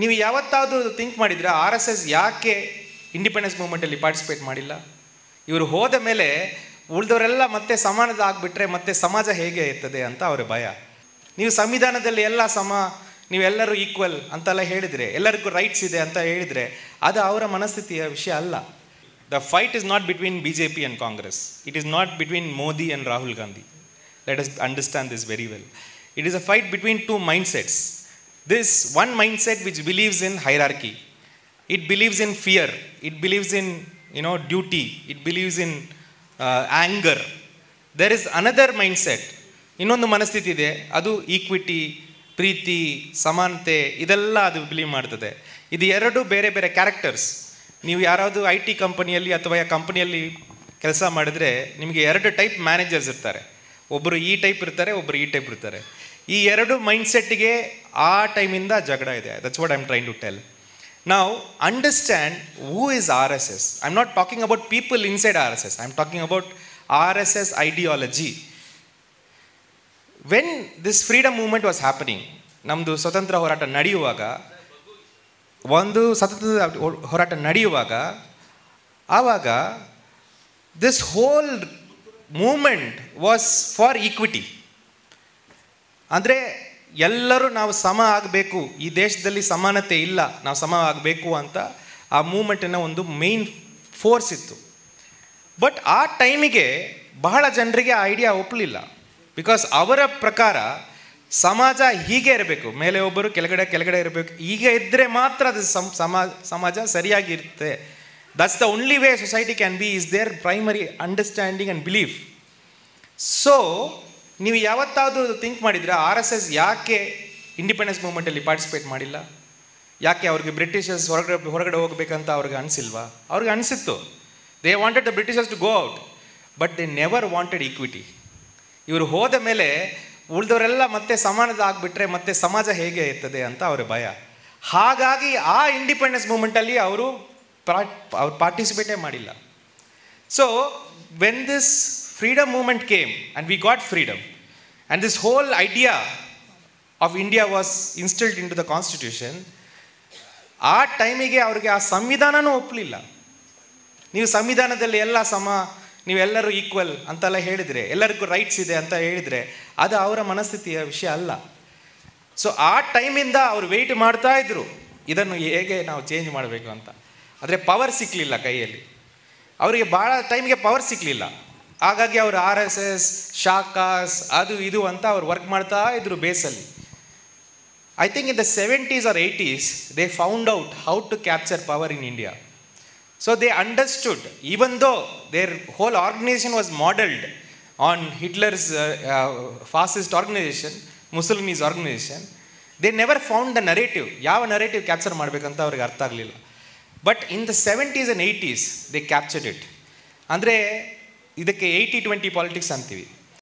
ನೀವು ಯಾವತ್ತಾದರೂ ಥಿಂಕ್ ಮಾಡಿದರೆ ಆರ್ ಎಸ್ ಎಸ್ ಯಾಕೆ ಇಂಡಿಪೆಂಡೆನ್ಸ್ ಮೂವ್ಮೆಂಟಲ್ಲಿ ಪಾರ್ಟಿಸಿಪೇಟ್ ಮಾಡಿಲ್ಲ? ಇವರು ಹೋದ ಮೇಲೆ ಉಳಿದವರೆಲ್ಲ ಮತ್ತೆ ಸಮಾನದ ಆಗಿಬಿಟ್ರೆ ಮತ್ತೆ ಸಮಾಜ ಹೇಗೆ ಇರ್ತದೆ ಅಂತ ಅವರ ಭಯ. ನೀವು ಸಂವಿಧಾನದಲ್ಲಿ ಎಲ್ಲ ನೀವೆಲ್ಲರೂ ಈಕ್ವಲ್ ಅಂತೆಲ್ಲ ಹೇಳಿದರೆ, ಎಲ್ಲರಿಗೂ ರೈಟ್ಸ್ ಇದೆ ಅಂತ ಹೇಳಿದರೆ, ಅದು ಅವರ ಮನಸ್ಥಿತಿಯ ವಿಷಯ ಅಲ್ಲ. The fight is not between BJP and Congress. It is not between Modi and Rahul Gandhi. Let us understand this very well. It is a fight between two mindsets. This one mindset which believes in hierarchy. It believes in fear. It believes in, duty. It believes in anger. There is another mindset. ಇನ್ನೊಂದು ಮನಸ್ಥಿತಿ ಇದೆ, ಅದು equity, ಪ್ರೀತಿ, ಸಮಾನತೆ, ಇದೆಲ್ಲ ಅದು believe ಮಾಡ್ತದೆ. ಇದು ಎರಡು ಬೇರೆ ಬೇರೆ ಕ್ಯಾರೆಕ್ಟರ್ಸ್. ನೀವು ಯಾರಾದರೂ IT ಕಂಪನಿಯಲ್ಲಿ ಅಥವಾ ಕಂಪನಿಯಲ್ಲಿ ಕೆಲಸ ಮಾಡಿದ್ರೆ ನಿಮಗೆ ಎರಡು ಟೈಪ್ ಮ್ಯಾನೇಜರ್ಸ್ ಇರ್ತಾರೆ. ಒಬ್ಬರು ಈ ಟೈಪ್ ಇರ್ತಾರೆ, ಒಬ್ಬರು ಈ ಟೈಪ್ ಇರ್ತಾರೆ. ಈ ಎರಡು ಮೈಂಡ್ಸೆಟ್ಗೆ ಆ ಟೈಮಿಂದ ಜಗಳ ಇದೆ. That's what I am trying to tell. Now understand who is RSS. I'm not talking about people inside RSS. I'm talking about RSS ideology. When this freedom movement was happening, ನಮ್ಮದು ಸ್ವತಂತ್ರ ಹೋರಾಟ ನಡೆಯುವಾಗ, ಆವಾಗ this whole movement was for equity. ಅಂದರೆ ಎಲ್ಲರೂ ನಾವು ಸಮ ಆಗಬೇಕು, ಈ ದೇಶದಲ್ಲಿ ಸಮಾನತೆ ಇಲ್ಲ, ನಾವು ಸಮ ಆಗಬೇಕು ಅಂತ ಆ ಮೂಮೆಂಟಿನ ಒಂದು ಮೇನ್ ಫೋರ್ಸ್ ಇತ್ತು. ಬಟ್ ಆ ಟೈಮಿಗೆ ಬಹಳ ಜನರಿಗೆ ಆ ಐಡಿಯಾ ಒಪ್ಪಲಿಲ್ಲ. ಬಿಕಾಸ್ ಅವರ ಪ್ರಕಾರ ಸಮಾಜ ಹೀಗೆ ಇರಬೇಕು, ಮೇಲೆ ಒಬ್ಬರು ಕೆಳಗಡೆ ಇರಬೇಕು, ಹೀಗೆ ಇದ್ದರೆ ಮಾತ್ರ ಅದು ಸಮಾಜ ಸರಿಯಾಗಿರುತ್ತೆ. That's the only way society can be is their primary understanding and belief. So ನೀವು ಯಾವತ್ತಾದರೂ ಥಿಂಕ್ ಮಾಡಿದರೆ ಆರ್ ಎಸ್ ಎಸ್ ಯಾಕೆ ಇಂಡಿಪೆಂಡೆನ್ಸ್ ಮೂವ್ಮೆಂಟಲ್ಲಿ ಪಾರ್ಟಿಸಿಪೇಟ್ ಮಾಡಿಲ್ಲ? ಯಾಕೆ ಅವ್ರಿಗೆ ಬ್ರಿಟಿಷರ್ಸ್ ಹೊರಗಡೆ ಹೋಗಬೇಕಂತ ಅವ್ರಿಗೆ ಅನಿಸಿಲ್ವಾ? ಅವ್ರಿಗೆ ಅನಿಸಿತ್ತು. They wanted the Britishers to go out, but they never wanted equity. ಇವರು ಹೋದ ಮೇಲೆ ಉಳಿದವರೆಲ್ಲ ಮತ್ತೆ ಸಮಾನದ ಆಗಿಬಿಟ್ರೆ ಮತ್ತೆ ಸಮಾಜ ಹೇಗೆ ಇರ್ತದೆ ಅಂತ ಅವರ ಭಯ. ಹಾಗಾಗಿ ಆ ಇಂಡಿಪೆಂಡೆನ್ಸ್ ಮೂವ್ಮೆಂಟಲ್ಲಿ ಅವರು ಪಾರ್ಟಿಸಿಪೇಟೇ ಮಾಡಿಲ್ಲ. So when this freedom movement came and we got freedom, and this whole idea of India was instilled into the constitution, ಆ ಟೈಮಿಗೆ ಅವ್ರಿಗೆ ಆ ಸಂವಿಧಾನನೂ ಒಪ್ಪಲಿಲ್ಲ. ನೀವು ಸಂವಿಧಾನದಲ್ಲಿ ಎಲ್ಲ ನೀವೆಲ್ಲರೂ ಈಕ್ವಲ್ ಅಂತೆಲ್ಲ ಹೇಳಿದರೆ, ಎಲ್ಲರಿಗೂ ರೈಟ್ಸ್ ಇದೆ ಅಂತ ಹೇಳಿದರೆ, ಅದು ಅವರ ಮನಸ್ಥಿತಿಯ ವಿಷಯ ಅಲ್ಲ. ಸೊ ಆ ಟೈಮಿಂದ ಅವರು ವೆಯ್ಟ್ ಮಾಡ್ತಾ ಇದ್ರು, ಇದನ್ನು ಹೇಗೆ ನಾವು ಚೇಂಜ್ ಮಾಡಬೇಕು ಅಂತ. ಆದರೆ ಪವರ್ ಸಿಕ್ಕಲಿಲ್ಲ ಕೈಯಲ್ಲಿ, ಅವರಿಗೆ ಭಾಳ ಟೈಮಿಗೆ ಪವರ್ ಸಿಕ್ಕಲಿಲ್ಲ. ಹಾಗಾಗಿ ಅವರು RSS, ಶಾಕಾಸ್, ಅದು ಇದು ಅಂತ ಅವ್ರು ವರ್ಕ್ ಮಾಡ್ತಾ ಇದ್ರು ಬೇಸಲ್ಲಿ. I think in the 70s or 80s they found out how to capture power in India. So they understood, even though their whole organization was modeled on Hitler's fascist organization, Mussolini's organization, they never found the narrative. ಯಾವ narrative capture ಮಾಡಬೇಕಂತ ಅವ್ರಿಗೆ ಅರ್ಥ ಆಗಲಿಲ್ಲ. But in the 70s and 80s they captured it. ಅಂದರೆ ಇದಕ್ಕೆ 80-20 politics ಅಂತೀವಿ.